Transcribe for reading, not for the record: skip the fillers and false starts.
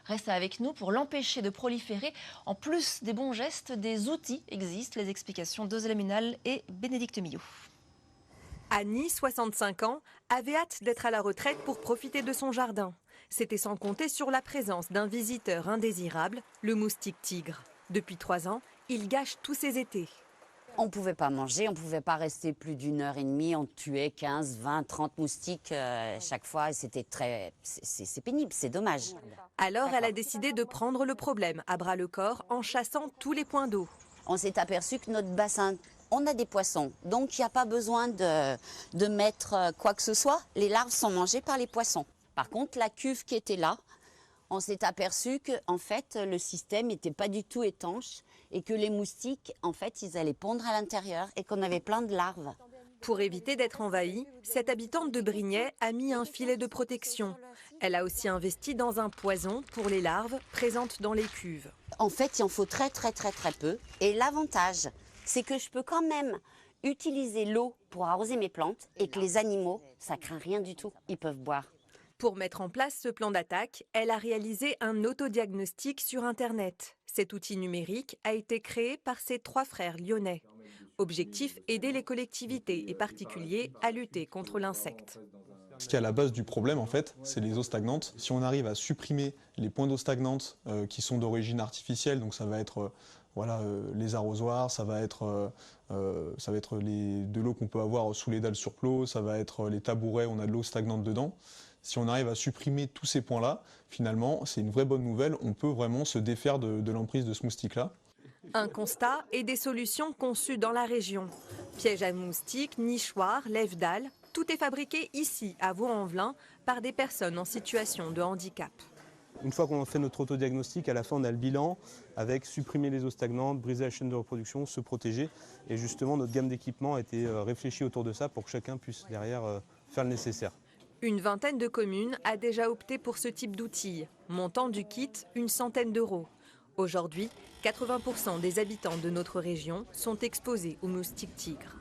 Reste avec nous pour l'empêcher de proliférer. En plus des bons gestes, des outils existent. Les explications d'Ozela Minal et Bénédicte Millot. Annie, 65 ans, avait hâte d'être à la retraite pour profiter de son jardin. C'était sans compter sur la présence d'un visiteur indésirable, le moustique tigre. Depuis 3 ans, il gâche tous ses étés. On ne pouvait pas manger, on ne pouvait pas rester plus d'1 heure et demie. On tuait 15, 20, 30 moustiques chaque fois. C'était c'est pénible, c'est dommage. Alors elle a décidé de prendre le problème à bras le corps en chassant tous les points d'eau. On s'est aperçu que notre bassin, on a des poissons. Donc il n'y a pas besoin de mettre quoi que ce soit. Les larves sont mangées par les poissons. Par contre, la cuve qui était là, on s'est aperçu que en fait, le système n'était pas du tout étanche et que les moustiques, en fait, ils allaient pondre à l'intérieur et qu'on avait plein de larves. Pour éviter d'être envahie, cette habitante de Brignais a mis un filet de protection. Elle a aussi investi dans un poison pour les larves présentes dans les cuves. En fait, il en faut très peu. Et l'avantage, c'est que je peux quand même utiliser l'eau pour arroser mes plantes et que les animaux, ça craint rien du tout, ils peuvent boire. Pour mettre en place ce plan d'attaque, elle a réalisé un autodiagnostic sur Internet. Cet outil numérique a été créé par ses 3 frères lyonnais. Objectif, aider les collectivités et particuliers à lutter contre l'insecte. Ce qui est à la base du problème, en fait, c'est les eaux stagnantes. Si on arrive à supprimer les points d'eau stagnantes qui sont d'origine artificielle, donc ça va être les arrosoirs, ça va être de l'eau qu'on peut avoir sous les dalles sur plot, ça va être les tabourets, on a de l'eau stagnante dedans. Si on arrive à supprimer tous ces points-là, finalement, c'est une vraie bonne nouvelle. On peut vraiment se défaire de l'emprise de ce moustique-là. Un constat et des solutions conçues dans la région. Pièges à moustiques, nichoirs, lève-dalles, tout est fabriqué ici, à Vaux-en-Velin, par des personnes en situation de handicap. Une fois qu'on fait notre autodiagnostic, à la fin on a le bilan avec supprimer les eaux stagnantes, briser la chaîne de reproduction, se protéger. Et justement notre gamme d'équipements a été réfléchie autour de ça pour que chacun puisse derrière faire le nécessaire. Une vingtaine de communes a déjà opté pour ce type d'outils, montant du kit une centaine d'euros. Aujourd'hui, 80% des habitants de notre région sont exposés aux moustiques tigres.